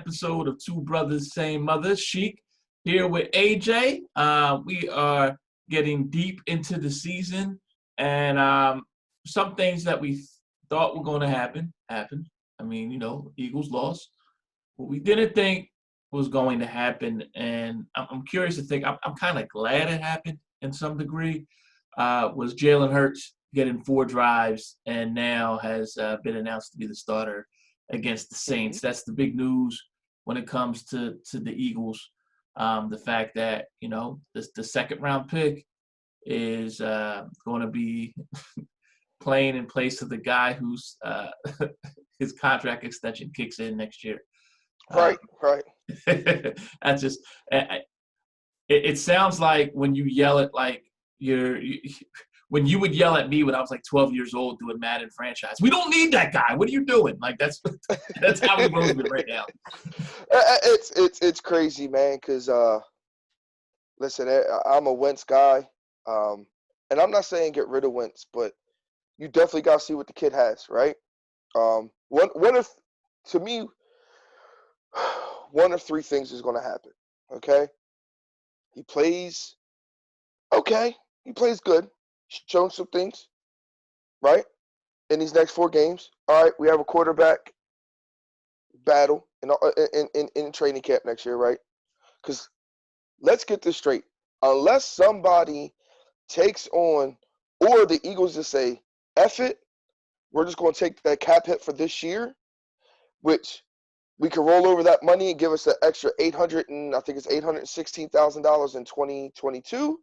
episode of Two Brothers, Same Mother. Sheik here with AJ. We are getting deep into the season, and some things that we thought were going to happen happened. I mean, Eagles lost. What we didn't think was going to happen, and I'm curious to think. I'm kind of glad it happened in some degree. Was Jalen Hurts getting 4 drives and now has been announced to be the starter against the Saints. That's the big news when it comes to the Eagles. The fact that, the second-round pick is going to be playing in place of the guy whose his contract extension kicks in next year. Right. That's just it sounds like when you yell at when you would yell at me when I was like 12 years old doing Madden franchise. We don't need that guy. What are you doing? Like that's how we roll with right now. It's crazy, man. Because listen, I'm a Wentz guy, and I'm not saying get rid of Wentz, but you definitely got to see what the kid has, right? To me, one of 3 things is going to happen. Okay, he plays okay. He plays good. Shown some things, right? In these next 4 games. All right, we have a quarterback battle in training camp next year, right? Because let's get this straight. Unless somebody takes on, or the Eagles just say, F it, we're just going to take that cap hit for this year, which we can roll over that money and give us an extra $816,000 in 2022.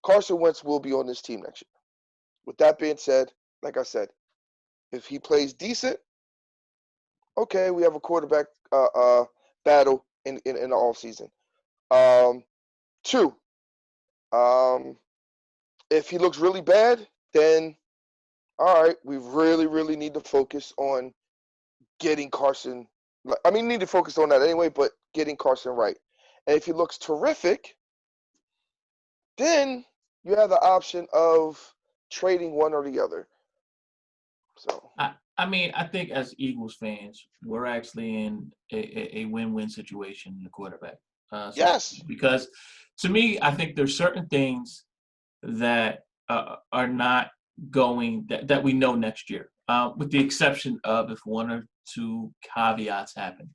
Carson Wentz will be on this team next year. With that being said, like I said, if he plays decent, okay, we have a quarterback battle in the offseason. 2, if he looks really bad, then all right, we really, really need to focus on getting Carson. I mean, need to focus on that anyway, but getting Carson right. And if he looks terrific, then you have the option of trading one or the other. So I mean, I think as Eagles fans, we're actually in a win-win situation in the quarterback. Yes. Because to me, I think there's certain things that are not going that we know next year, with the exception of if 1 or 2 caveats happen.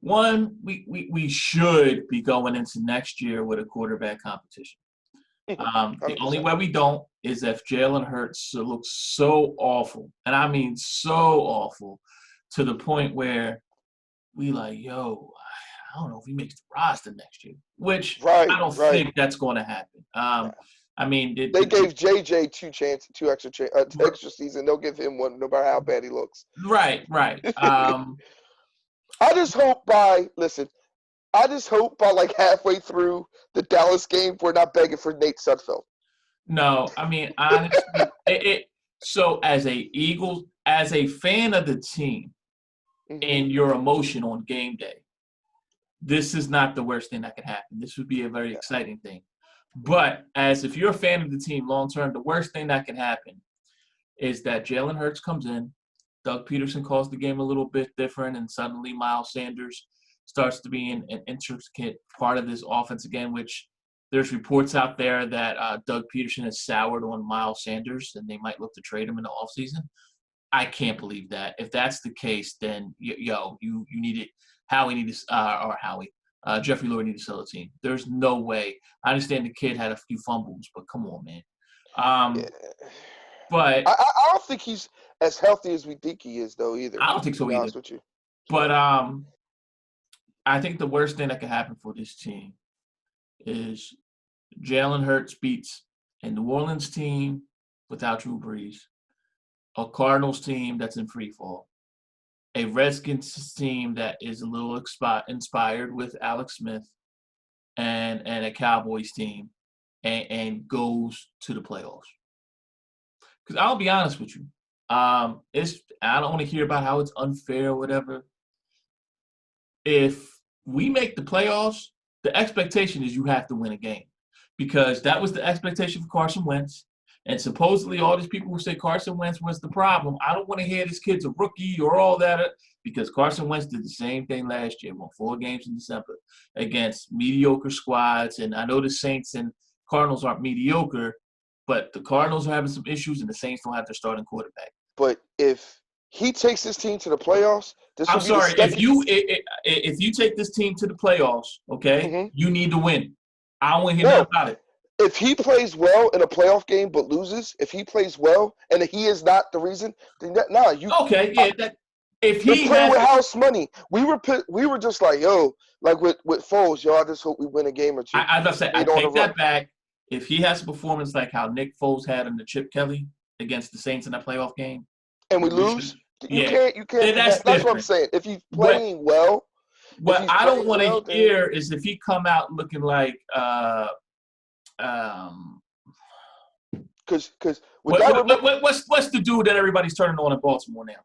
One, we should be going into next year with a quarterback competition. The only way we don't is if Jalen Hurts looks so awful, and I mean so awful, to the point where we like, I don't know if he makes the roster next year, which I don't think that's going to happen. I mean, they gave JJ 2 extra season. They'll give him one no matter how bad he looks. Right. I just hope by like halfway through the Dallas game, we're not begging for Nate Sudfeld. No, I mean, honestly, so as a fan of the team, and your emotion on game day, this is not the worst thing that could happen. This would be a very exciting thing. But if you're a fan of the team long term, the worst thing that can happen is that Jalen Hurts comes in, Doug Peterson calls the game a little bit different, and suddenly Miles Sanders starts to be an intricate part of this offense again, which there's reports out there that Doug Peterson has soured on Miles Sanders, and they might look to trade him in the offseason. I can't believe that. If that's the case, then, you need it. Jeffrey Lurie need to sell the team. There's no way. I understand the kid had a few fumbles, but come on, man. But I don't think he's as healthy as we think he is, though, either. I don't think so either. With you. But I think the worst thing that could happen for this team is Jalen Hurts beats a New Orleans team without Drew Brees, a Cardinals team that's in free fall, a Redskins team that is a little inspired with Alex Smith, and a Cowboys team, and goes to the playoffs. Because I'll be honest with you, I don't want to hear about how it's unfair or whatever. If we make the playoffs, the expectation is you have to win a game, because that was the expectation for Carson Wentz. And supposedly all these people who say Carson Wentz was the problem, I don't want to hear this kid's a rookie or all that. because Carson Wentz did the same thing last year, won 4 games in December against mediocre squads. And I know the Saints and Cardinals aren't mediocre, but the Cardinals are having some issues, and the Saints don't have their starting quarterback. But if he takes his team to the playoffs, this I'm will be the sorry, second. if you take this team to the playoffs, okay, you need to win. I don't want to hear nothing about it. If he plays well in a playoff game but loses, if he plays well and he is not the reason, then if he playing with house money, we were just like, yo, like with Foles, yo, I just hope we win a game or two. I take that back. If he has a performance like how Nick Foles had in the Chip Kelly against the Saints in that playoff game, and we lose, you can't. That's what I'm saying. If he's playing well, what I don't want to hear is if he come out looking like because what's the dude that everybody's turning on in Baltimore now?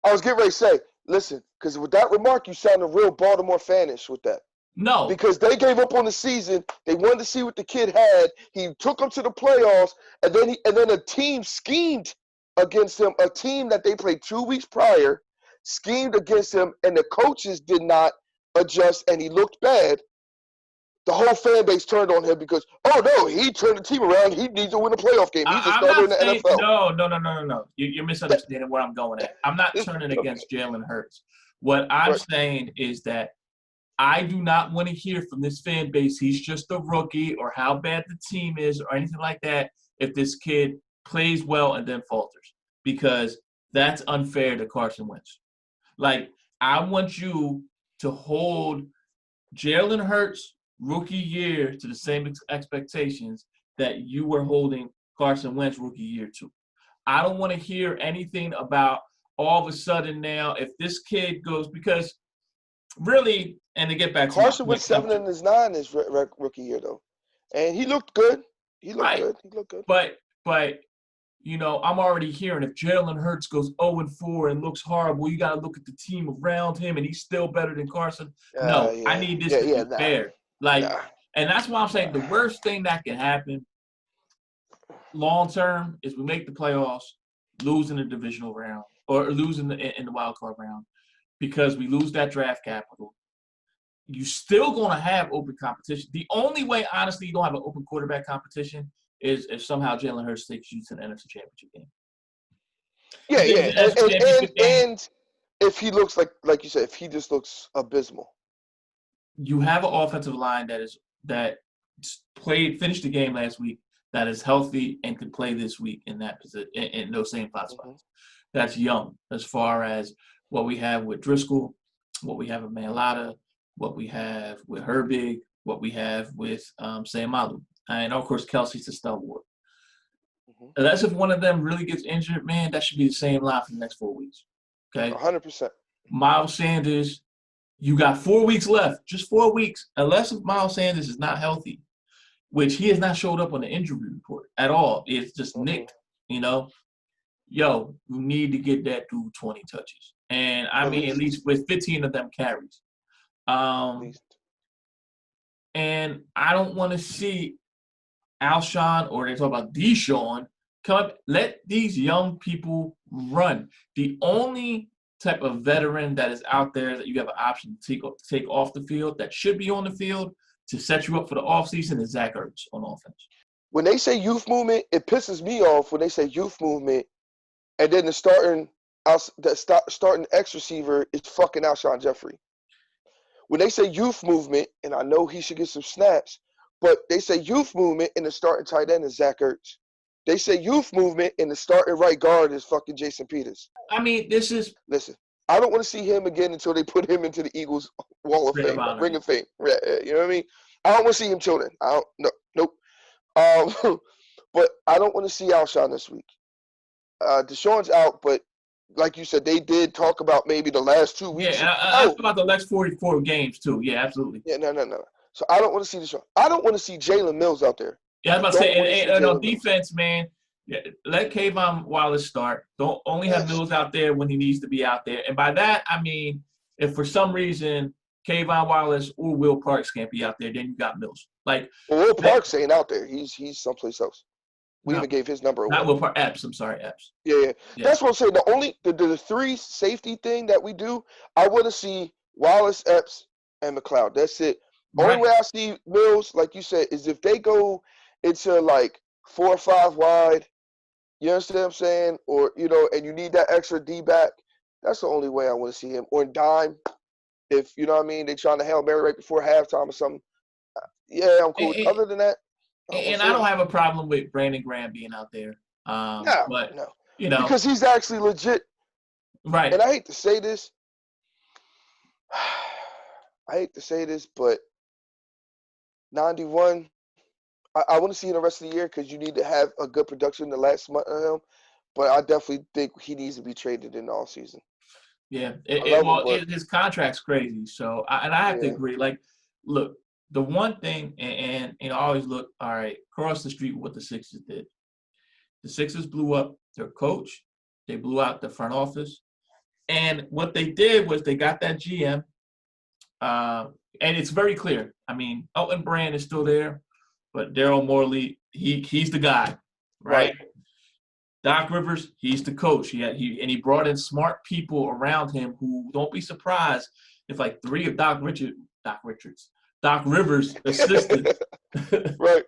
I was getting ready to say, listen, because with that remark, you sound a real Baltimore fanish with that. No. Because they gave up on the season. They wanted to see what the kid had. He took them to the playoffs, and then a team schemed against him, a team that they played 2 weeks prior, schemed against him, and the coaches did not adjust, and he looked bad. The whole fan base turned on him because, oh, no, he turned the team around. He needs to win a playoff game. He's a starter in the NFL. No. You're misunderstanding where I'm going at. I'm not turning against Jalen Hurts. What I'm saying is that I do not want to hear from this fan base he's just a rookie or how bad the team is or anything like that if this kid plays well and then falters, because that's unfair to Carson Wentz. Like, I want you to hold Jalen Hurts' rookie year to the same expectations that you were holding Carson Wentz rookie year to. I don't want to hear anything about all of a sudden now if this kid goes, because really, and to get back to Carson went 7-9 his rookie year though, and he looked good. He looked good. But I'm already hearing if Jalen Hurts goes 0-4 and looks horrible, you got to look at the team around him, and he's still better than Carson. I need this to be fair. And that's why I'm saying the worst thing that can happen long term is we make the playoffs, lose in the divisional round or lose in the wild card round because we lose that draft capital. You still going to have open competition. The only way, honestly, you don't have an open quarterback competition is if somehow Jalen Hurts takes you to the NFC Championship game. And if he looks like you said, if he just looks abysmal. You have an offensive line that finished the game last week, that is healthy and can play this week in that position in those same 5 spots. That's young as far as what we have with Driscoll, what we have with Mailata, what we have with Herbig, what we have with Sayamalu. And, of course, Kelsey's a stalwart. Unless if one of them really gets injured, man, that should be the same line for the next 4 weeks. Okay? 100%. Miles Sanders, you got 4 weeks left, just 4 weeks. Unless if Miles Sanders is not healthy, which he has not showed up on the injury report at all. It's just nicked, Yo, you need to get that dude 20 touches. And, at least with 15 of them carries. And I don't want to see Alshon or they talk about Deshaun come up. Let these young people run. The only type of veteran that is out there that you have an option to take off the field that should be on the field to set you up for the offseason is Zach Ertz on offense. When they say youth movement, it pisses me off when they say youth movement and then the starting X receiver is fucking Alshon Jeffrey. When they say youth movement, and I know he should get some snaps, but they say youth movement and the starting tight end is Zach Ertz. They say youth movement and the starting right guard is fucking Jason Peters. Listen, I don't want to see him again until they put him into the Eagles Wall of Fame, Ring of Fame. You know what I mean? I don't want to see him till then. Nope. But I don't want to see Alshon this week. Deshaun's out, but like you said, they did talk about maybe the last 2 weeks. Yeah, I talked about the next 44 games too. Yeah, absolutely. Yeah, no. So I don't want to see Deshaun. I don't want to see Jalen Mills out there. Yeah, I was about to say, and on defense, man, let Kayvon Wallace start. Don't only have Mills out there when he needs to be out there. And by that, I mean, if for some reason Kayvon Wallace or Will Parks can't be out there, then you got Mills. Will Parks ain't out there. He's someplace else. We No, even gave his number not away. with Epps. I'm sorry, Epps. Yeah. Yeah. That's what I'm saying. The three safety thing that we do, I want to see Wallace, Epps, and McLeod. That's it. Only Right. way I see Mills, like you said, is if they go into like 4 or 5 wide. You understand what I'm saying? Or, and you need that extra D back. That's the only way I want to see him. Or in dime, if, you know what I mean, they trying to Hail Mary right before halftime or something. Yeah, I'm cool. And, Other than that, I want to and I see don't him. have a problem with Brandon Graham being out there. No, But, no. you know, Because he's actually legit. right. And I hate to say this. But 91, I want to see him the rest of the year because you need to have a good production the last month of him. But I definitely think he needs to be traded in all season. Yeah. I love him, but His contract's crazy. So, and I have to yeah. agree. Like, look, the one thing, and I always look, all right, across the street, what the Sixers did. The Sixers blew up their coach. They blew out the front office. And what they did was they got that GM. And it's very clear. I mean, Elton Brand is still there, but Daryl Morley, he's the guy, right? Right. Doc Rivers, he's the coach. He brought in smart people around him who don't be surprised if like 3 of Doc Rivers' assistants Right.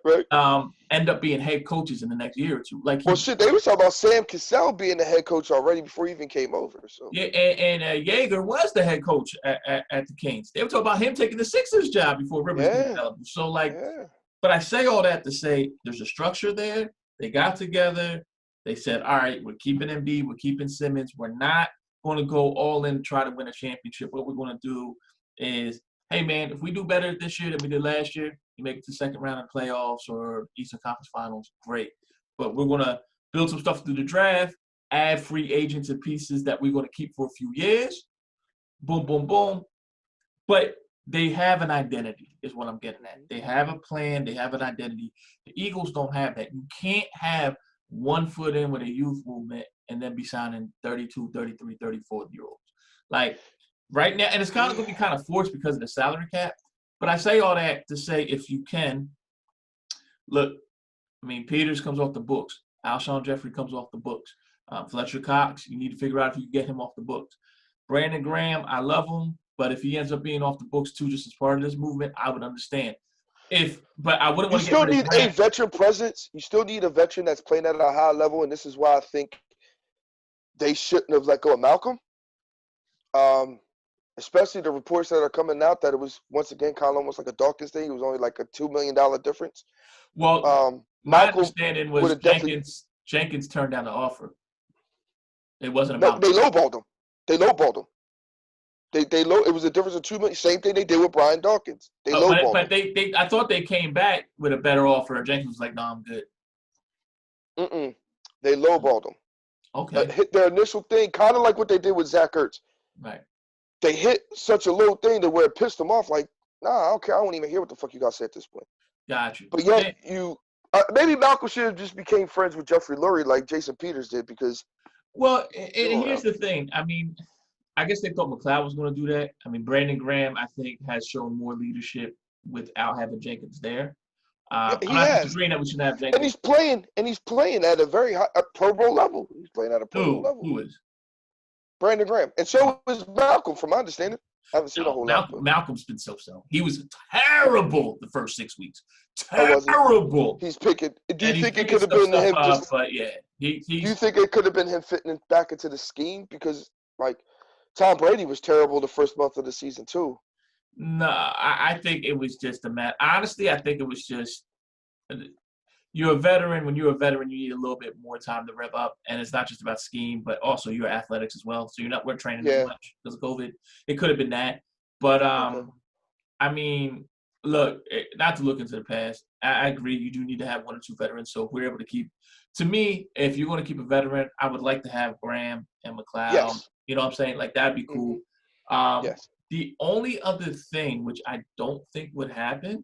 end up being head coaches in the next year or two. Like Well, shit, they were talking about Sam Cassell being the head coach already before he even came over. So yeah, and Yeager was the head coach at the Kings. They were talking about him taking the Sixers job before Rivers came yeah, available. So like, yeah. but I say all that to say there's a structure there. They got together. They said, all right, we're keeping Embiid, we're keeping Simmons. We're not going to go all in and try to win a championship. What we're going to do is, hey, man, if we do better this year than we did last year, you make it to the second round of playoffs or Eastern Conference Finals, great. But we're going to build some stuff through the draft, add free agents and pieces that we're going to keep for a few years. Boom, boom, boom. But they have an identity is what I'm getting at. They have a plan. They have an identity. The Eagles don't have that. You can't have one foot in with a youth movement and then be signing 32, 33, 34-year-olds. Like right now, and it's kind of going to be kind of forced because of the salary cap. But I say all that to say if you can, look, I mean, Peters comes off the books. Alshon Jeffrey comes off the books. Fletcher Cox, you need to figure out if you can get him off the books. Brandon Graham, I love him, but if he ends up being off the books too, just as part of this movement, I would understand. But I wouldn't You want to get still rid of need a Graham. veteran presence. You still need a veteran that's playing at a high level, and this is why I think they shouldn't have let go of Malcolm. Especially the reports that are coming out that it was once again kind of almost like a Dawkins thing. It was only like a $2 million difference. Well, my Malcolm understanding would was have definitely Jenkins turned down the offer. It wasn't no. about They lowballed him. It was a difference of $2 million. Same thing they did with Brian Dawkins. They lowballed but they I thought they came back with a better offer, and Jenkins was like, "No, I'm good." him. They lowballed him. Okay, Hit their initial thing, kind of like what they did with Zach Ertz. right, They hit such a low thing to where it pissed them off. Like, nah, I don't care. I won't even hear what the fuck you guys say at this point. got you. But yet maybe Malcolm should have just became friends with Jeffrey Lurie like Jason Peters did because. Well, and here's the thing. I mean, I guess they thought McLeod was going to do that. I mean, Brandon Graham, I think, has shown more leadership without having Jenkins there. Yeah, I'm he not has, disagreeing that we should have and Jenkins. he's playing at a very high Pro Bowl level. He's playing at a Pro Bowl level. Who is? Brandon Graham, and so is Malcolm, from my understanding. I haven't seen a No, whole lot, but Malcolm's been so-so. He was terrible the first 6 weeks. I wasn't. Terrible. He's picking. Do you And he's think it picking could have been stuff him up, just? but yeah, Do you he's think it could have been him fitting back into the scheme? Because like Tom Brady was terrible the first month of the season too. no. I think it was just a matter. Honestly, I think it was just you're a veteran. When you're a veteran, you need a little bit more time to rev up, and it's not just about scheme, but also your athletics as well. So we're training as Yeah. much because of COVID. It could have been that, but Okay. I mean, look, not to look into the past. I agree. You do need to have 1 or 2 veterans. So if we're able to keep, to me, if you're going to keep a veteran, I would like to have Graham and McLeod. Yes. You know what I'm saying? Like, that'd be cool. Yes. The only other thing, which I don't think would happen,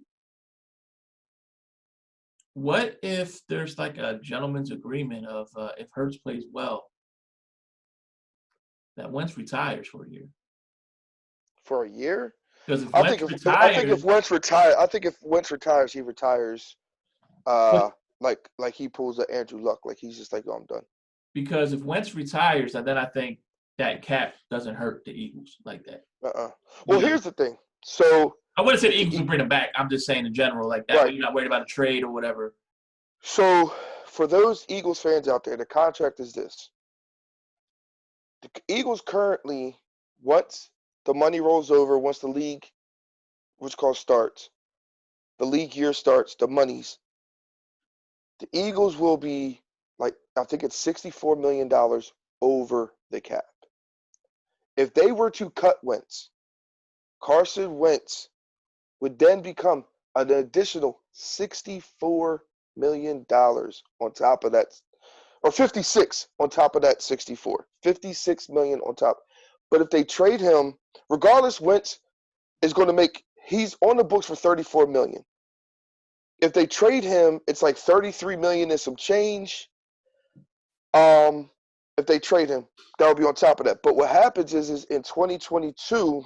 what if there's like a gentleman's agreement of if Hurts plays well, that Wentz retires for a year? For a year? Because if I Wentz think if retires, Wentz retires, he retires. but like he pulls a Andrew Luck, like he's just like, oh, I'm done. Because if Wentz retires, then I think that cap doesn't hurt the Eagles like that. Well, You know, here's the thing. So I wouldn't say if the Eagles the would bring him back. I'm just saying in general, like that way right. you're not worried about a trade or whatever. So for those Eagles fans out there, the contract is this: the Eagles currently, once the money rolls over, once the league, what's called starts, the league year starts, the monies, the Eagles will be like, I think it's $64 million over the cap. If they were to cut Wentz, Carson Wentz would then become an additional $64 million on top of that, or 56 on top of that 64. 56 million on top. But if they trade him, regardless, Wentz is going to make, he's on the books for 34 million. If they trade him, it's like 33 million and some change. If they trade him, that will be on top of that. But what happens is in 2022,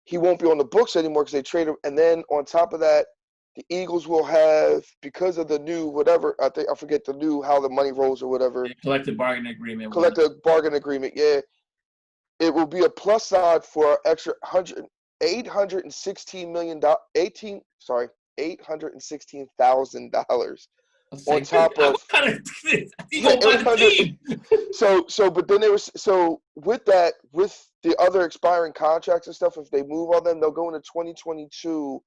he won't be on the books anymore because they trade him. And then on top of that, the Eagles will have, because of the new whatever, I forget the new, how the money rolls or whatever. Yeah, collective bargaining agreement. Collective bargaining agreement, yeah. It will be a plus side for an extra $816 million, $816,000 on top of what kind of he gonna buy the 800. team? But then there was, so with that, with the other expiring contracts and stuff, if they move on them, they'll go into 2022.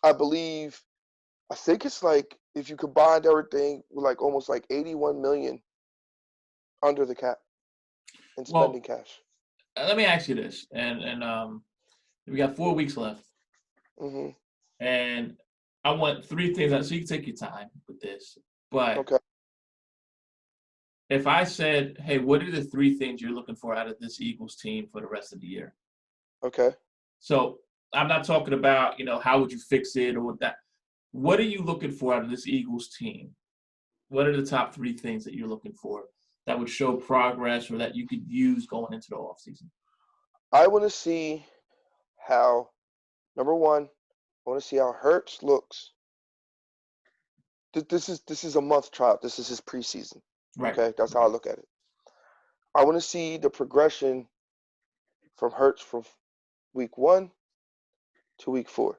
I believe, I think it's like, if you combined everything, like almost like 81 million under the cap in spending cash. Let me ask you this, and we got 4 weeks left, and I want 3 things out, so you can take your time with this. But okay, if I said, hey, what are the 3 things you're looking for out of this Eagles team for the rest of the year? okay. So I'm not talking about, how would you fix it or what that. What are you looking for out of this Eagles team? What are the top 3 things that you're looking for that would show progress or that you could use going into the offseason? I want to see how, number one, I want to see how Hurts looks. This is a month trial. This is his preseason. Right. Okay, that's how I look at it. I want to see the progression from Hurts from week 1 to week 4.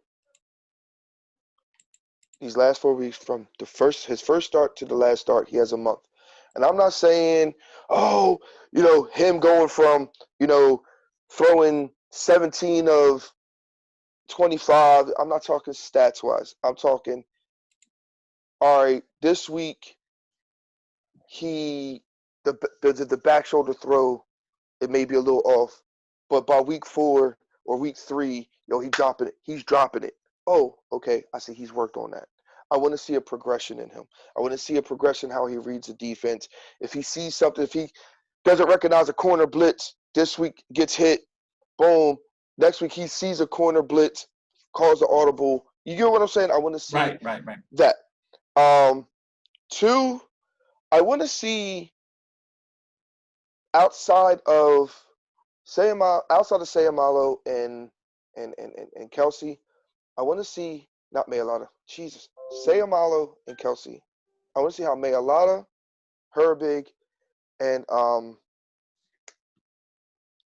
These last 4 weeks, from his first start to the last start, he has a month. And I'm not saying, him going from, throwing 17 of 25. I'm not talking stats wise. I'm talking, all right, this week the back shoulder throw, it may be a little off, but by week 4 or week 3, he's dropping it. Oh, okay, I see he's worked on that. I want to see a progression in him. I want to see a progression how he reads the defense. If he sees something, if he doesn't recognize a corner blitz, this week gets hit, boom. Next week he sees a corner blitz, calls the audible. You get what I'm saying? I want to see right. that. 2, I want to see outside of Sayamalo and Kelsey, I want to see, not Mayalata, Jesus, Sayamalo and Kelsey. I want to see how Mayalata, Herbig, and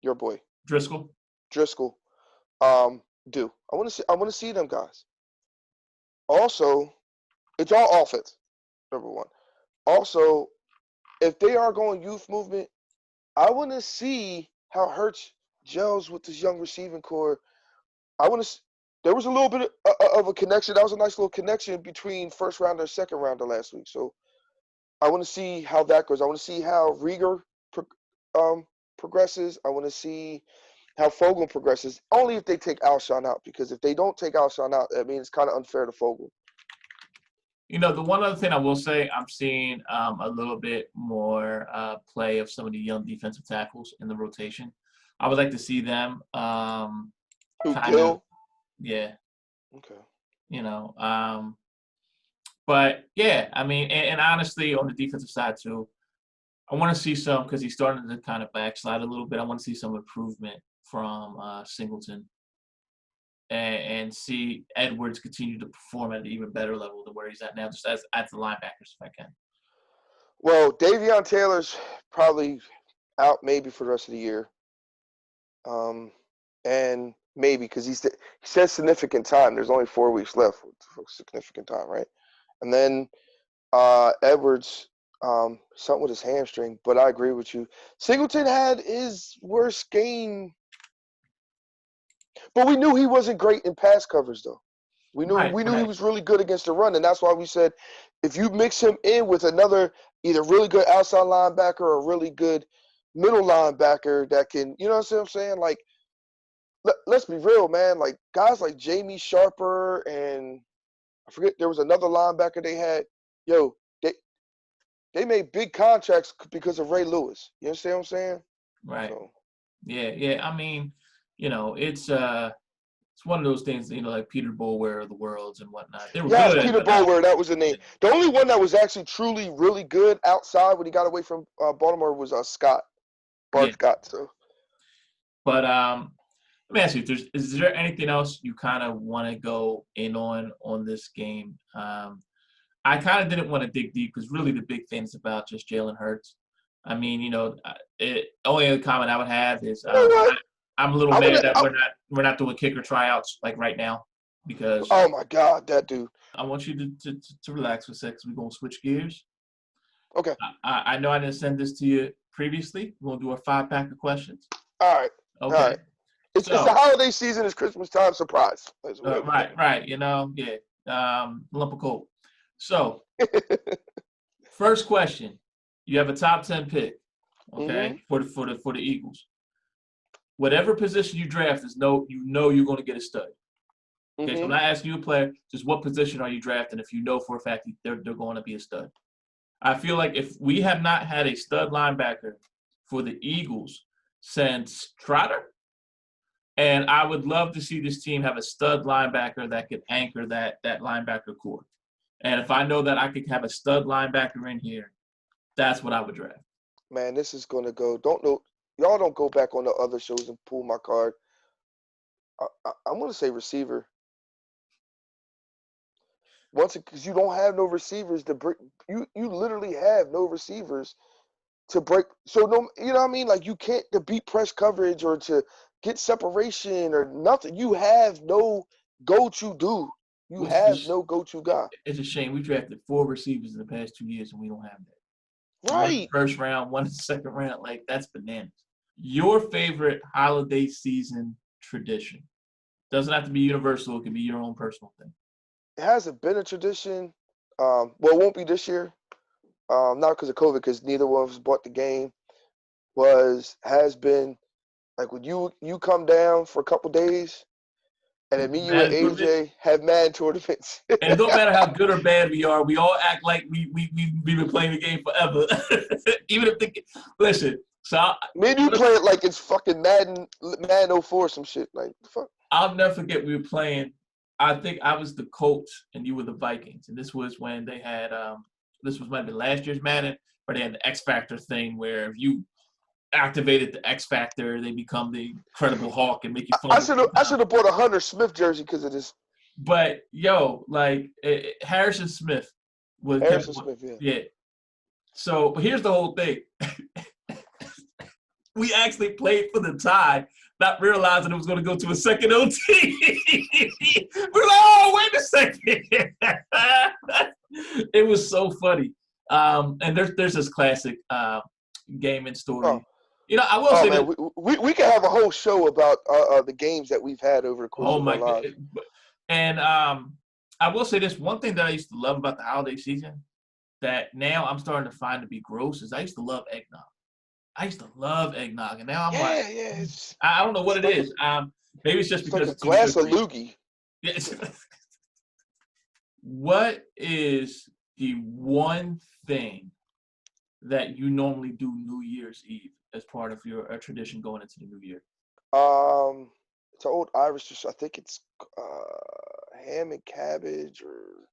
your boy Driscoll do. I want to see them guys. Also, it's all offense. Number 1. Also, if they are going youth movement, I want to see how Hurts gels with this young receiving core. There was a little bit of a connection. That was a nice little connection between first rounder and second rounder last week. So I want to see how that goes. I want to see how Rieger progresses. I want to see how Fogel progresses. Only if they take Alshon out, because if they don't take Alshon out, I mean, it's kind of unfair to Fogel. The one other thing I will say, I'm seeing a little bit more play of some of the young defensive tackles in the rotation. I would like to see them Gill? Yeah. Okay. But yeah, I mean, and honestly, on the defensive side too, I want to see some, because he's starting to kind of backslide a little bit. I want to see some improvement from Singleton and see Edwards continue to perform at an even better level than where he's at now, just as at the linebackers, if I can. Well, Davion Taylor's probably out maybe for the rest of the year. And maybe because he says significant time. There's only 4 weeks left for significant time, right? And then Edwards, something with his hamstring. But I agree with you. Singleton had his worst game, but we knew he wasn't great in pass coverage, though. We knew he was really good against the run, and that's why we said if you mix him in with another either really good outside linebacker or a really good middle linebacker that can, you know what I'm saying? Like, let's be real, man. Like, guys like Jamie Sharper and I forget there was another linebacker they had. Yo, they made big contracts because of Ray Lewis. You understand what I'm saying? Right. So. Yeah. I mean, it's one of those things, like Peter Boulware of the Worlds and whatnot. They were good. Peter Boulware, that was the name. The only one that was actually truly really good outside when he got away from Baltimore was Scott. Bart Scott. So. But let me ask you, is there anything else you kind of want to go in on this game? I kind of didn't want to dig deep because really the big thing is about just Jalen Hurts. I mean, only other comment I would have is I'm a little mad that we're not doing kicker tryouts like right now because oh my God, that dude. I want you to relax for a second. We're gonna switch gears. Okay. I know I didn't send this to you previously. We're gonna do a 5-pack of questions. All right. Okay. All right. It's the holiday season. It's Christmas time. Surprise. Right. Lump of coal. So, first question: you have a top 10 pick, okay, for the Eagles. Whatever position you draft you're going to get a stud. Okay, so I'm not asking you a player, just what position are you drafting if you know for a fact they're going to be a stud. I feel like if we have not had a stud linebacker for the Eagles since Trotter, and I would love to see this team have a stud linebacker that could anchor that linebacker core. And if I know that I could have a stud linebacker in here, that's what I would draft. Man, this is going to go. Y'all don't go back on the other shows and pull my card. I'm going to say receiver. Because you don't have no receivers to break. You literally have no receivers to break. So, no, you know what I mean? Like, you can't to beat press coverage or to get separation or nothing. You have no go-to dude. You have no go-to guy. It's a shame. We drafted 4 receivers in the past 2 years, and we don't have that. Right. One in the first round, one in the second round. Like, that's bananas. Your favorite holiday season tradition. Doesn't have to be universal. It can be your own personal thing. It hasn't been a tradition. Well, it won't be this year. Not because of COVID, because neither one of us bought the game. Has been like when you come down for a couple days, and then me, you, and AJ have Madden tournaments. And it don't matter how good or bad we are, we all act like we've been playing the game forever. Even if listen. So me and you play it like it's fucking Madden 04 some shit. Like fuck. I'll never forget we were playing. I think I was the Colts and you were the Vikings, and this was when they had might have been last year's Madden, where they had the X Factor thing where if you activated the X Factor, they become the Incredible Hulk and make you fun. I should have bought a Hunter Smith jersey because of this. But Harrison Smith was yeah. So, but here's the whole thing. We actually played for the tie, not realizing it was going to go to a second OT. We're like, oh, wait a second. It was so funny. And there's this classic gaming story. Oh. I will say man, that we can have a whole show about the games that we've had over the course of our lives. And I will say this, one thing that I used to love about the holiday season that now I'm starting to find to be gross is I used to love eggnog. I used to love eggnog, and now I'm I don't know what it is. Maybe it's just because like a glass of loogie. Yeah. What is the one thing that you normally do New Year's Eve as part of your tradition going into the new year? It's an old Irish dish. I think it's ham and cabbage or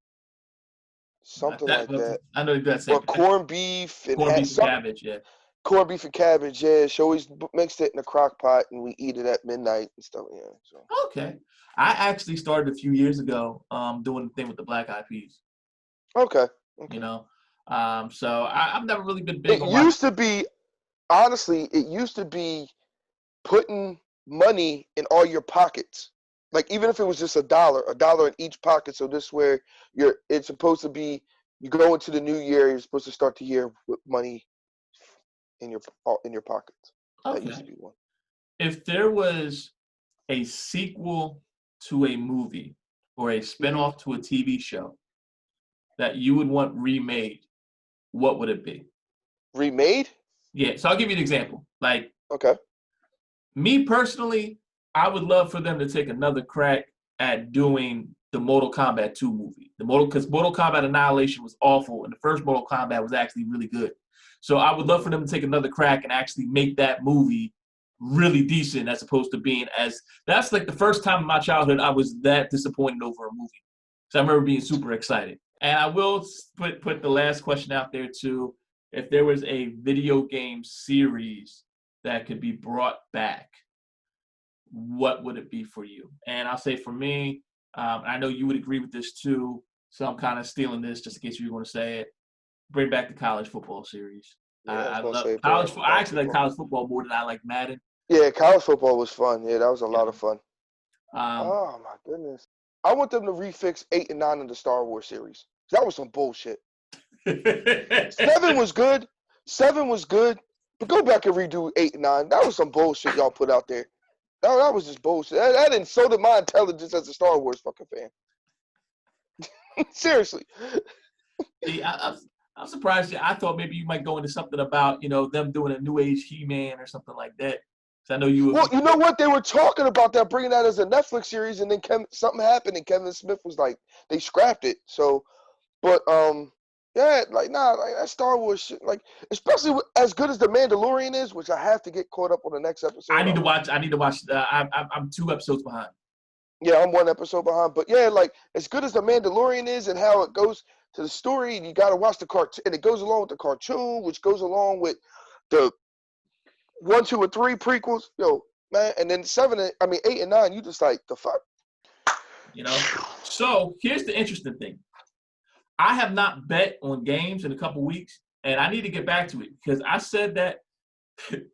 something like that. I know that's or corned beef and cabbage. Yeah. Corned beef and cabbage, yeah. She always mixed it in a crock pot, and we eat it at midnight and stuff. Yeah. So. Okay. I actually started a few years ago doing the thing with the black eyed peas, Okay. you Okay. know. So I've never really been big It on watching. used to be, honestly, it used to be putting money in all your pockets. Like even if it was just a dollar in each pocket. So this where it's supposed to be. You go into the new year. You're supposed to start the year with money in your pockets. That used to Okay. be one. If there was a sequel to a movie or a Hmm. spinoff to a TV show that you would want remade, what would it be? Remade. Yeah, so I'll give you an example. Like Okay. me personally, I would love for them to take another crack at doing the Mortal Kombat 2 movie. Because Mortal Kombat Annihilation was awful, and the first Mortal Kombat was actually really good. So I would love for Hmm. them to take another crack and actually make that movie really decent, as opposed to being as that's like the first time in my childhood I was that disappointed over a movie. So I remember being super excited. And I will put the last question out there too. If there was a video game series that could be brought back, what would it be for you? And I'll say for me, I know you would agree with this too, so I'm kind of stealing this just in case you were going to say it. Bring back the college football series. Yeah, I was I gonna love say bring college. back the I college actually like football. college football more than I like Madden. Yeah, college football was fun. Yeah, that was a You lot of know, fun. um, Oh my goodness. I want them to refix 8 and 9 in the Star Wars series. That was some bullshit. 7 was good. 7 was good. But go back and redo 8 and 9. That was some bullshit y'all put out there. That was just bullshit. That insulted my intelligence as a Star Wars fucking fan. Seriously. see, I'm surprised. I thought maybe you might go into something about them doing a new age He-Man or something like that. Because I know you. Well, you know what? They were talking about that, bringing that as a Netflix series, and then something happened, and Kevin Smith was like, they scrapped it. So, but yeah, like nah, like that Star Wars shit, like especially as good as the Mandalorian is, which I have to get caught up on the next I episode. need to watch. I need to watch. I'm 2 episodes behind. Yeah, I'm one episode behind, but yeah, like as good as the Mandalorian is and how it goes to the story, you got to watch the cartoon, and it goes along with the cartoon, which goes along with the 1, 2, and 3 prequels, yo, man, and then 8 and 9, you just like the fuck. You know. So here's the interesting thing. I have not bet on games in a couple weeks, and I need to get back to it because I said that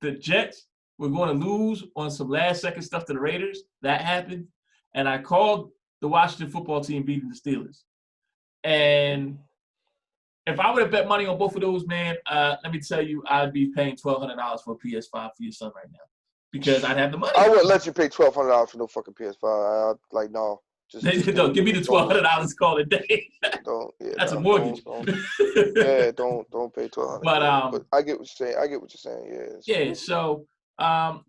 the Jets were going to lose on some last second stuff to the Raiders. That happened, and I called the Washington football team beating the Steelers. And if I would have bet money on both of those, man, let me tell you, I'd be paying $1,200 for a PS5 for your son right now because I'd have the I money. wouldn't let you pay $1,200 for no fucking PS5. Like no, just give No, me give the me the controller. $1,200 call a day. Don't yeah That's a no mortgage. don't yeah don't pay 1,200. But Yeah, but I get what you're saying. I get what you're saying. Yeah. yeah. So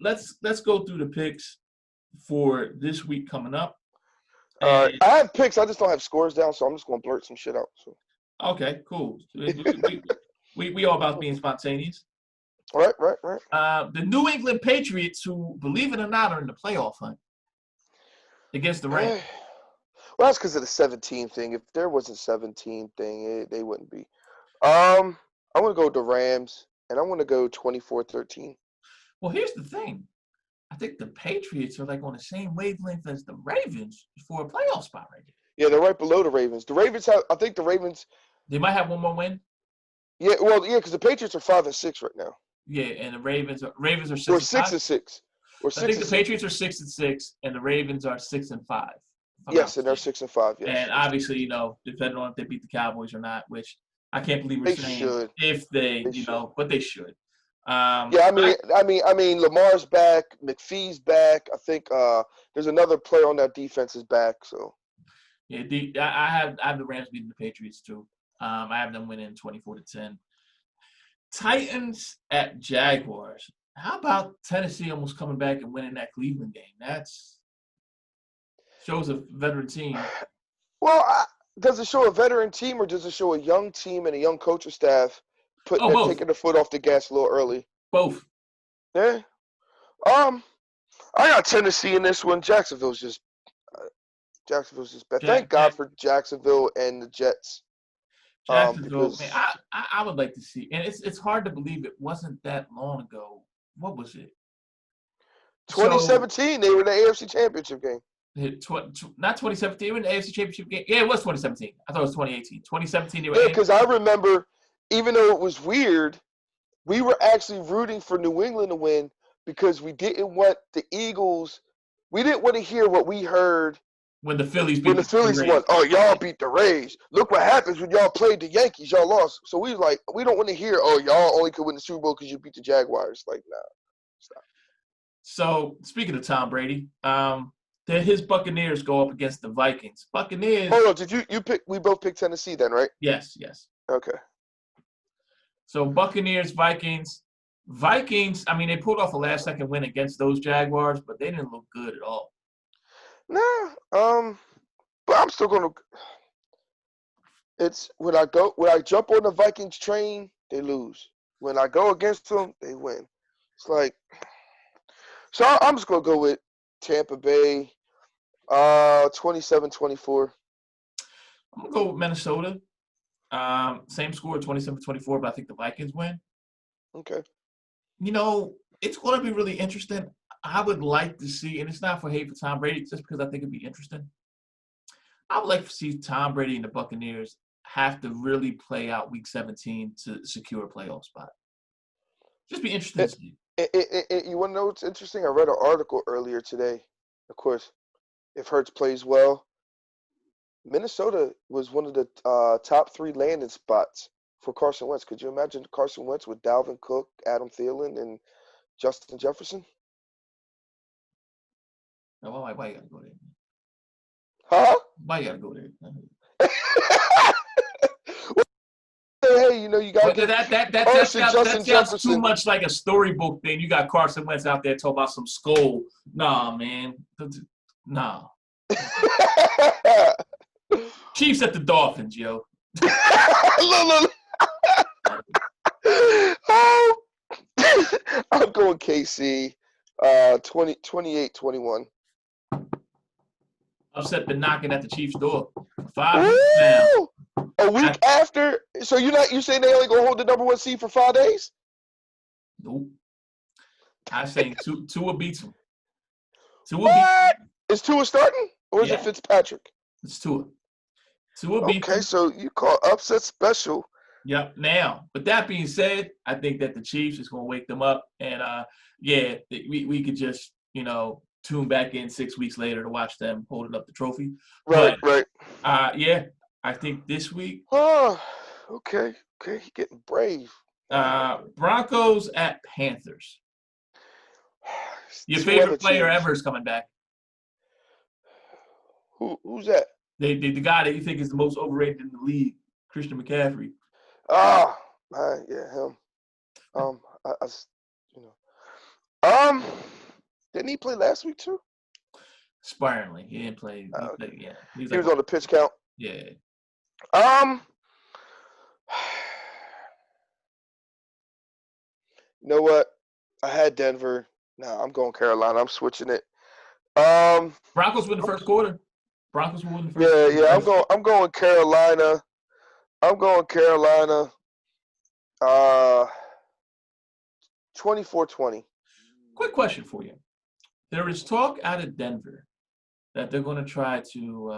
let's go through the picks for this week coming up. All And right, I have picks. I just don't have scores down, so I'm just gonna blurt some shit out. So. okay, cool. We all about being spontaneous. Right. The New England Patriots, who believe it or not, are in the playoff hunt against the Rams. Well, that's because of the 17 thing. If there was a 17 thing, they wouldn't be. I'm gonna go with the Rams, and I'm gonna go 24-13. Well, here's the thing. I think the Patriots are like on the same wavelength as the Ravens for a playoff spot right there. Yeah, they're right below the Ravens. The Ravens have. I think the Ravens. They might have one more win. Yeah, well, yeah, because the Patriots are 5-6 right now. Yeah, and the Ravens are Or 6-5. 6-6. Or I think six the and six. Patriots are 6-6, and the Ravens are 6-5. If I'm not Yes, and they're mistaken. 6-5. Yes, And yes. obviously, depending on if they beat the Cowboys or not, which I can't believe we're They saying should. if they, They should. but they should. Yeah, I mean, Lamar's back. McPhee's back. I think there's another player on that defense is back. So. Yeah, I have the Rams beating the Patriots too. I have them winning 24-10. Titans at Jaguars. How about Tennessee almost coming back and winning that Cleveland game? That's shows a veteran team. Well, does it show a veteran team or does it show a young team and a young coaching staff Oh, both, taking the foot off the gas a little early? both. Yeah. I got Tennessee in this one. Jacksonville's just bad. Thank Jack, God Jack, for Jacksonville and the Jets. Jacksonville, man, because I would like to see, and it's hard to believe it wasn't that long ago. What was it? So 2017 they were in the AFC Championship game. not 2017, they were in the AFC Championship game. Yeah, it was 2017. I thought it was 2018. 2017, they were Yeah, in. because I remember, even though it was weird, we were actually rooting for New England to win because we didn't want the Eagles. We didn't want to hear what we heard When the Phillies when beat the the Phillies won. Rays. Oh, y'all beat the Rays. Look what happens when y'all played the Yankees. Y'all lost. So we was like, we don't want to hear, oh, y'all only could win the Super Bowl because you beat the Jaguars. Like, nah, stop. So speaking of Tom Brady, his Buccaneers go up against the Vikings. Buccaneers. Hold on, did you pick? We both picked Tennessee then, right? Yes. Okay. So Buccaneers, Vikings. Vikings, I mean, they pulled off a last-second win against those Jaguars, but they didn't look good at all. Nah, but I'm still gonna. It's when I jump on the Vikings train, they lose. When I go against them, they win. It's like, so I'm just gonna go with Tampa Bay, 27-24. I'm going to go with Minnesota. Same score, 27-24, but I think the Vikings win. Okay. You know, it's going to be really interesting. I would like to see, and it's not for hate for Tom Brady, just because I think it'd be interesting. I would like to see Tom Brady and the Buccaneers have to really play out Week 17 to secure a playoff spot. Just be interesting to see. You want to know what's interesting? I read an article earlier today. Of course, if Hurts plays well, Minnesota was one of the top 3 landing spots for Carson Wentz. Could you imagine Carson Wentz with Dalvin Cook, Adam Thielen, and Justin Jefferson? Why you got to go there? Huh? Why you got to go there? Well, hey, you got to But give that Justin sounds too Jefferson. much like a storybook thing. You got Carson Wentz out there talking about some skull. Nah, man. Nah. Chiefs at the Dolphins, yo. Look. Oh, I'm going KC, 28-21. Upset been knocking at the Chiefs' door. 5 weeks now. A week after? So you saying they only gonna hold the number 1 seed for 5 days? Nope. I say Tua beats him. What? Is Tua starting? Or is it Fitzpatrick? It's Tua. Tua beats him. Okay, so you call upset special. Yep. Now, with that being said, I think that the Chiefs is going to wake them up. And, we could just, tune back in 6 weeks later to watch them holding up the trophy. Right. I think this week. Oh, okay. He getting brave. Broncos at Panthers. Your favorite player ever is coming back. Who's that? The guy that you think is the most overrated in the league, Christian McCaffrey. Oh, yeah, him. Didn't he play last week too? Sparingly, he didn't play. He was on the pitch count. Yeah. You know what? I had Denver. Nah, I'm going Carolina. I'm switching it. Broncos win the first quarter. Broncos will win the first quarter. Yeah. I'm going Carolina. 24-20. Quick question for you. There is talk out of Denver that they're going to try to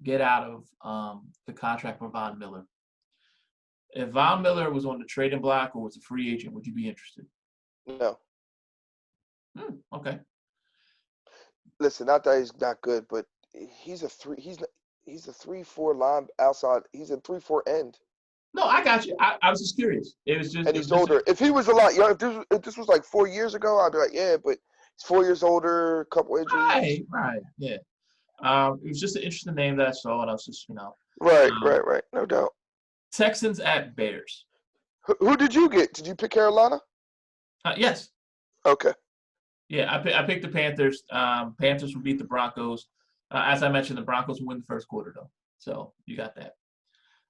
get out of the contract for Von Miller. If Von Miller was on the trading block or was a free agent, would you be interested? No. Okay. Listen, not that he's not good, but he's a 3-4 line outside. He's a 3-4 end. No, I got you. I was just curious. It was just. And he's older. If he was a lot younger, if this was like 4 years ago, I'd be like, yeah, but he's 4 years older, a couple injuries. Right. Yeah. It was just an interesting name that I saw, and I was just, Right. No doubt. Texans at Bears. Who did you get? Did you pick Carolina? Yes. Okay. Yeah, I picked the Panthers. Panthers will beat the Broncos. As I mentioned, the Broncos will win the first quarter, though. So you got that.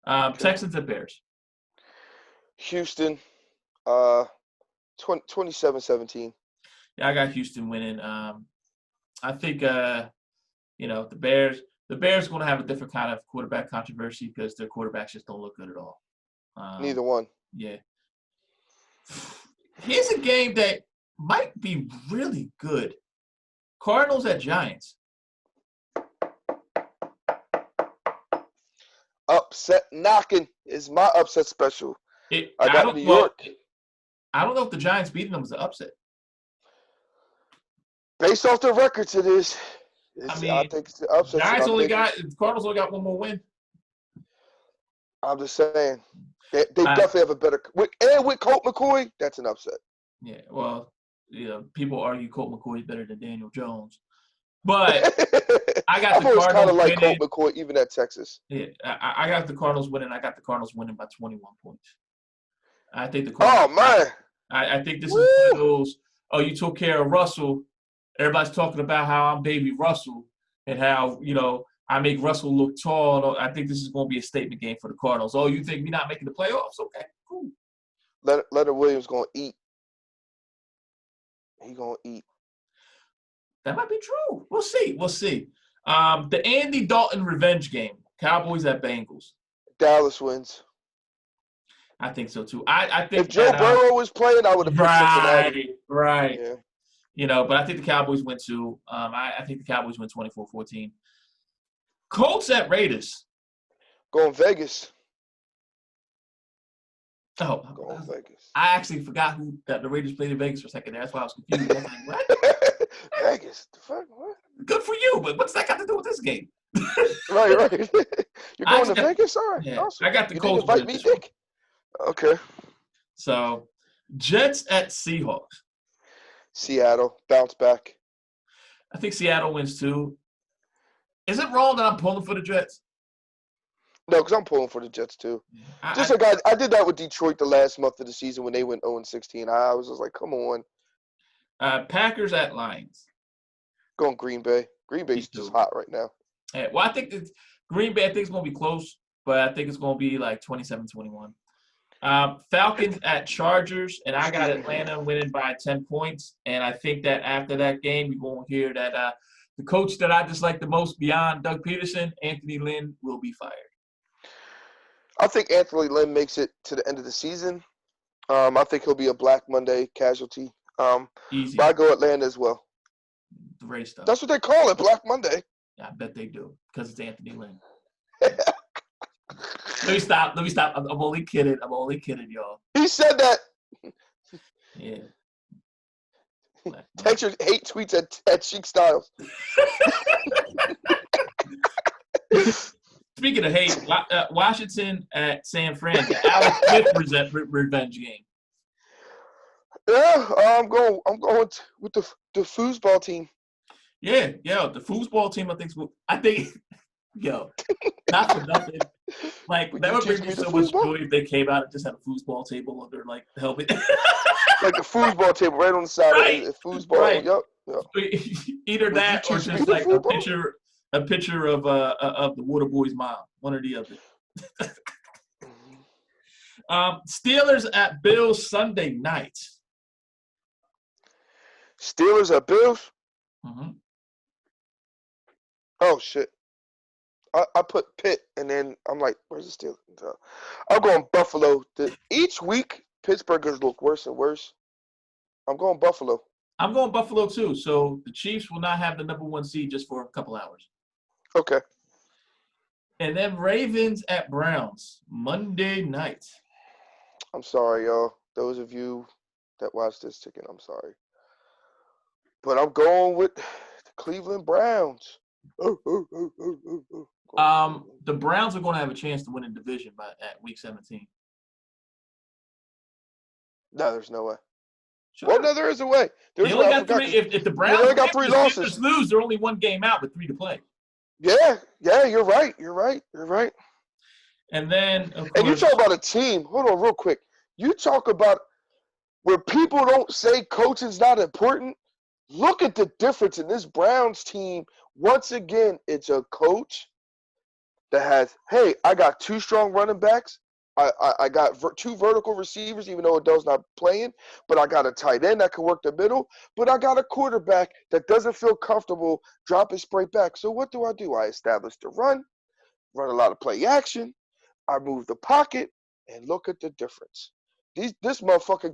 Okay. Texans at Bears. Houston, 27-17. Yeah, I got Houston winning. I think the The Bears going to have a different kind of quarterback controversy because their quarterbacks just don't look good at all. Neither one. Yeah. Here's a game that might be really good. Cardinals at Giants. Upset knocking is my upset special. I got New York. I don't know if the Giants beating them was an upset. Based off the records, it is. I think it's the upset. Cardinals only got one more win. I'm just saying. They definitely have a better – and with Colt McCoy, that's an upset. Yeah, well, people argue Colt McCoy is better than Daniel Jones. But I got the Cardinals kind of like winning. Colt McCoy even at Texas. Yeah, I got the Cardinals winning. I got the Cardinals winning by 21 points. I think the Cardinals – oh, man. I think this is one of those, you took care of Russell. Everybody's talking about how I'm baby Russell and how, I make Russell look tall. I think this is going to be a statement game for the Cardinals. Oh, you think we're not making the playoffs? Okay, cool. Leonard Williams going to eat. He going to eat. That might be true. We'll see. The Andy Dalton revenge game. Cowboys at Bengals. Dallas wins. I think so, too. I think if Joe Burrow was playing, I would have picked Cincinnati. Right. Yeah. But I think the Cowboys win, too. I think the Cowboys win 24-14. Colts at Raiders. Going Vegas. Oh, going Vegas. I actually forgot that the Raiders played in Vegas for a second. That's why I was confused. I was like, what? Vegas? The fuck? What? Good for you, but what's that got to do with this game? right. You're going to Vegas? All right. Yeah, awesome. I got the Colts. Invite me, Dick? Okay. So, Jets at Seahawks. Seattle. Bounce back. I think Seattle wins, too. Is it wrong that I'm pulling for the Jets? No, because I'm pulling for the Jets, too. I did that with Detroit the last month of the season when they went 0-16. I was just like, come on. Packers at Lions. Going Green Bay. Green Bay's just hot right now. Yeah, well, I think Green Bay, I think it's going to be close, but I think it's going to be like 27-21. Falcons at Chargers, and I got Atlanta winning by 10 points. And I think that after that game, you're going to hear that the coach that I dislike the most beyond Doug Peterson, Anthony Lynn, will be fired. I think Anthony Lynn makes it to the end of the season. I think he'll be a Black Monday casualty. Easy. But I go Atlanta as well. Great stuff. That's what they call it, Black Monday. Yeah, I bet they do because it's Anthony Lynn. Let me stop. I'm only kidding, y'all. He said that. Yeah. Text your hate tweets at Chic Styles. Speaking of hate, Washington at San Fran, the Alex Smith revenge game. Yeah, I'm going with the foosball team. Yeah, the foosball team. I think, not for nothing. Like that would bring me so much joy if they came out and just had a foosball table under like the helmet. Like a foosball table right on the side of the foosball. Right. Yep. Either that or just like a picture of the Water Boy's mom, one or the other. Steelers at Bills Sunday night. Steelers at Bills? Mm-hmm. Oh, shit. I put Pitt, and then I'm like, where's the Steelers? I'm going Buffalo. Each week, Pittsburghers look worse and worse. I'm going Buffalo. I'm going Buffalo, too. So the Chiefs will not have the number 1 seed just for a couple hours. Okay. And then Ravens at Browns, Monday night. I'm sorry, y'all. Those of you that watch this ticket, I'm sorry. But I'm going with the Cleveland Browns. The Browns are going to have a chance to win a division at week 17. No, there's no way. Sure. Well, no, there is a way. They only got 3. If the Browns only got 3 losses, lose, they're only 1 game out with 3 to play. Yeah, you're right. And then, of course, and you talk about a team. Hold on, real quick. You talk about where people don't say coaching's not important. Look at the difference in this Browns team. Once again, it's a coach that has, hey, I got 2 strong running backs. I got two vertical receivers, even though Odell's not playing. But I got a tight end that can work the middle. But I got a quarterback that doesn't feel comfortable dropping straight back. So what do? I establish the run a lot of play action. I move the pocket, and look at the difference. This motherfucker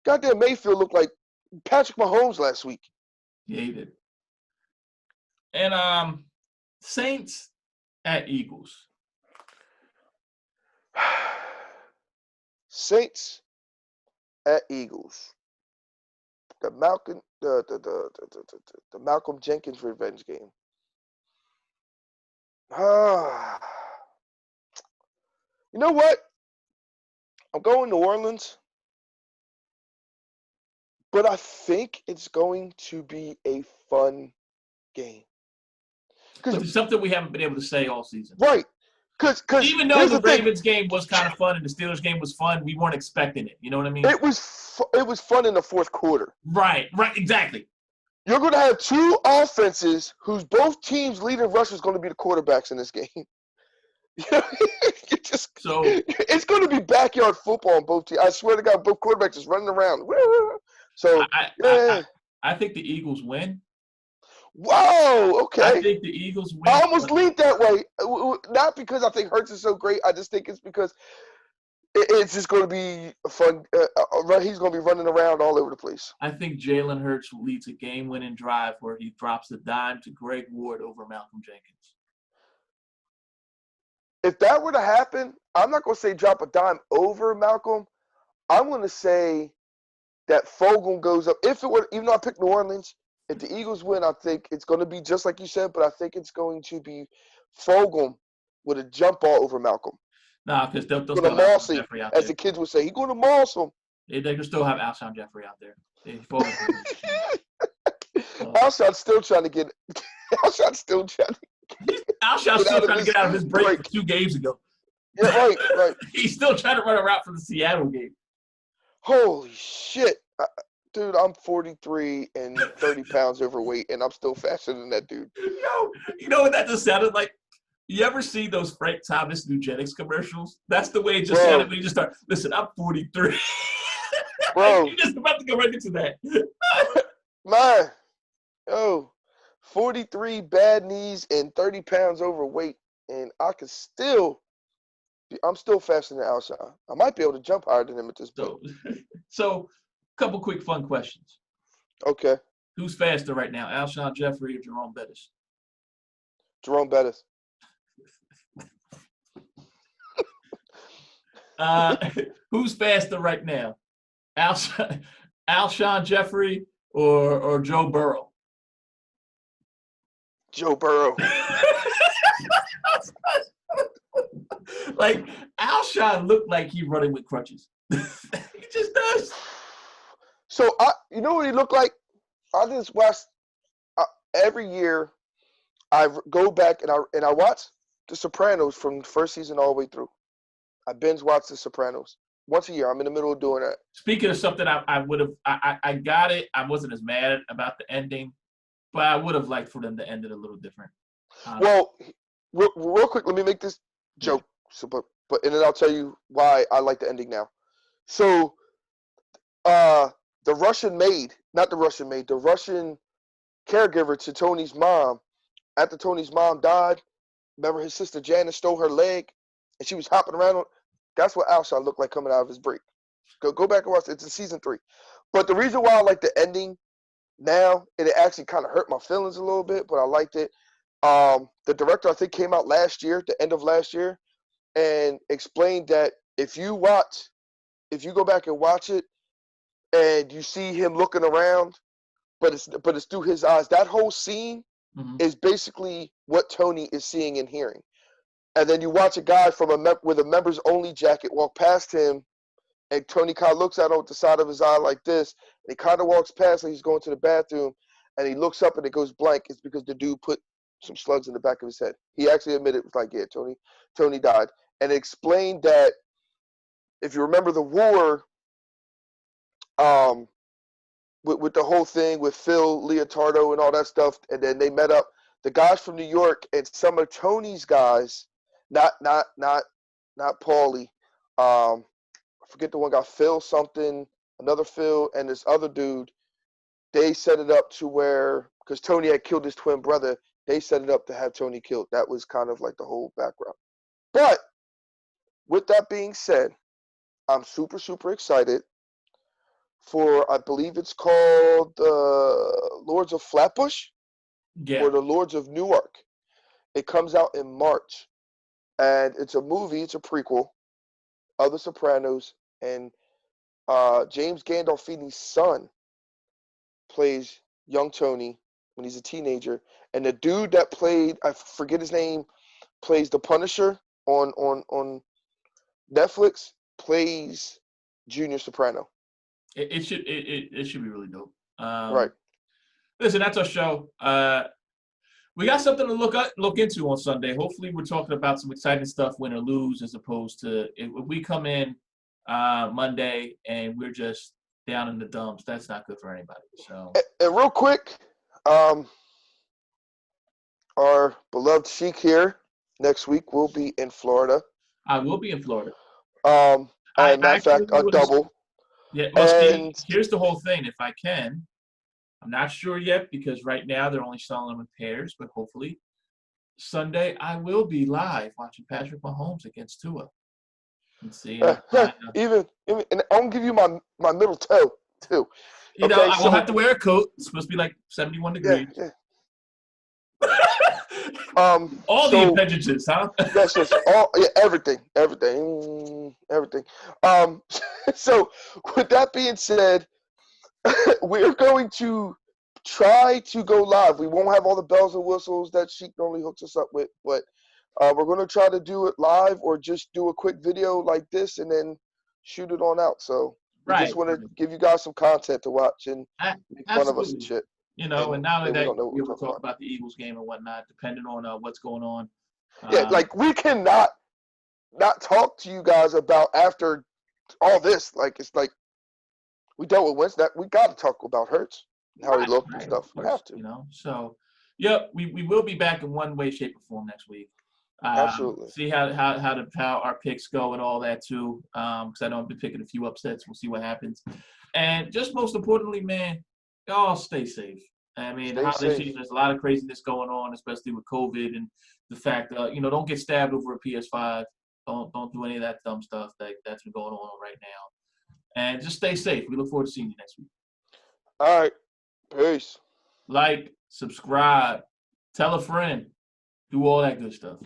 goddamn Mayfield looked like Patrick Mahomes last week. Yeah, he did. And Saints at Eagles. Saints at Eagles. The Malcolm Jenkins revenge game. You know what? I'm going to New Orleans, but I think it's going to be a fun game. But there's something we haven't been able to say all season. Right. Because even though the Ravens game was kind of fun and the Steelers game was fun, we weren't expecting it. You know what I mean? It was fun in the fourth quarter. Right, exactly. You're going to have two offenses whose both teams' leading rusher is going to be the quarterbacks in this game. It's going to be backyard football on both teams. I swear to God, both quarterbacks just running around. So I think the Eagles win. Whoa, okay. I think the Eagles win. I almost leaned that way. Not because I think Hurts is so great. I just think it's because it's just going to be fun. He's going to be running around all over the place. I think Jalen Hurts leads a game-winning drive where he drops the dime to Greg Ward over Malcolm Jenkins. If that were to happen, I'm not going to say drop a dime over Malcolm. I'm going to say that Fogle goes up. If it were, even though I picked New Orleans, if the Eagles win, I think it's going to be just like you said, but I think it's going to be Fogle with a jump ball over Malcolm. Nah, because they'll still have Alshon Jeffrey out there. As the kids would say, he's going to moss him. They can still have Alshon Jeffrey out there. Alshon's still trying to get – Alshon's still trying to get out of his break 2 games ago. Yeah, right. He's still trying to run a route for the Seattle game. Holy shit. Dude, I'm 43 and 30 pounds overweight, and I'm still faster than that dude. You know what that just sounded like? You ever see those Frank Thomas Nugenics commercials? That's the way it just sounded when you just start. Listen, I'm 43. Bro. You're just about to go right into that. Man. 43 bad knees and 30 pounds overweight, and I'm still faster than Alshon. I might be able to jump higher than him at this point. So couple quick fun questions. Okay. Who's faster right now, Alshon Jeffrey or Jerome Bettis? Jerome Bettis. Who's faster right now, Alshon Jeffrey or Joe Burrow? Joe Burrow. Like Alshon looked like he's running with crutches. He just does. So you know what he looked like? I just watch every year. I go back and I watch The Sopranos from the first season all the way through. I binge watch The Sopranos once a year. I'm in the middle of doing that. Speaking of something, I would have. I got it. I wasn't as mad about the ending, but I would have liked for them to end it a little different. Well, real quick, let me make this joke. So, but and then I'll tell you why I like the ending now. So, the Russian caregiver to Tony's mom, after Tony's mom died, remember his sister Janice stole her leg, and she was hopping around. That's what Alshon looked like coming out of his break. Go back and watch it. It's in season 3. But the reason why I like the ending now, and it actually kind of hurt my feelings a little bit, but I liked it. The director, I think, came out last year, the end of last year, and explained that if you go back and watch it, and you see him looking around, but it's through his eyes. That whole scene is basically what Tony is seeing and hearing. And then you watch a guy with a members only jacket walk past him, and Tony kind of looks at him with the side of his eye like this, and he kind of walks past like he's going to the bathroom, and he looks up and it goes blank. It's because the dude put some slugs in the back of his head. He actually admitted, it was like, yeah, Tony died. And explained that if you remember the war, with the whole thing with Phil Leotardo and all that stuff, and then they met up, the guys from New York and some of Tony's guys, not not Paulie. I forget the one guy, Phil something, another Phil, and this other dude. They set it up to where, because Tony had killed his twin brother, they set it up to have Tony killed. That was kind of like the whole background. But with that being said, I'm super, super excited for, I believe it's called the Lords of Flatbush Yeah. or the Lords of Newark. It comes out in March. And it's a movie, it's a prequel of The Sopranos. And James Gandolfini's son plays young Tony when he's a teenager. And the dude that played, I forget his name, plays the Punisher on Netflix, plays Junior Soprano. It should be really dope. Right. Listen, that's our show. We got something to look into on Sunday. Hopefully, we're talking about some exciting stuff, win or lose, as opposed to if we come in Monday and we're just down in the dumps. That's not good for anybody. So, and real quick, our beloved Sheik here next week will be in Florida. I will be in Florida. And matter of fact, a double. Yeah, well, see, here's the whole thing. If I can, I'm not sure yet because right now they're only selling them in pairs, but hopefully Sunday I will be live watching Patrick Mahomes against Tua. And see, even and I'm gonna give you my middle toe too. You know, I will have to wear a coat. It's supposed to be like 71 degrees. Yeah. All the appendages, huh? Yes, all everything. So with that being said, we're going to try to go live. We won't have all the bells and whistles that Sheik normally hooks us up with, but we're going to try to do it live or just do a quick video like this and then shoot it on out. So we just want to give you guys some content to watch and make fun of us and shit. You know, and now that we'll talk about the Eagles game and whatnot, depending on what's going on. Yeah, like we cannot not talk to you guys about after all this. Like it's like we dealt with Winston. We got to talk about Hurts and how he looked and stuff. We have to. You know, so yep, we will be back in one way, shape, or form next week. Absolutely. See how our picks go and all that too. Because I know I've been picking a few upsets. We'll see what happens. And just most importantly, man, y'all stay safe. I mean, holiday season, there's a lot of craziness going on, especially with COVID and the fact that don't get stabbed over a PS5. Don't do any of that dumb stuff that's been going on right now. And just stay safe. We look forward to seeing you next week. All right. Peace. Like, subscribe, tell a friend, do all that good stuff.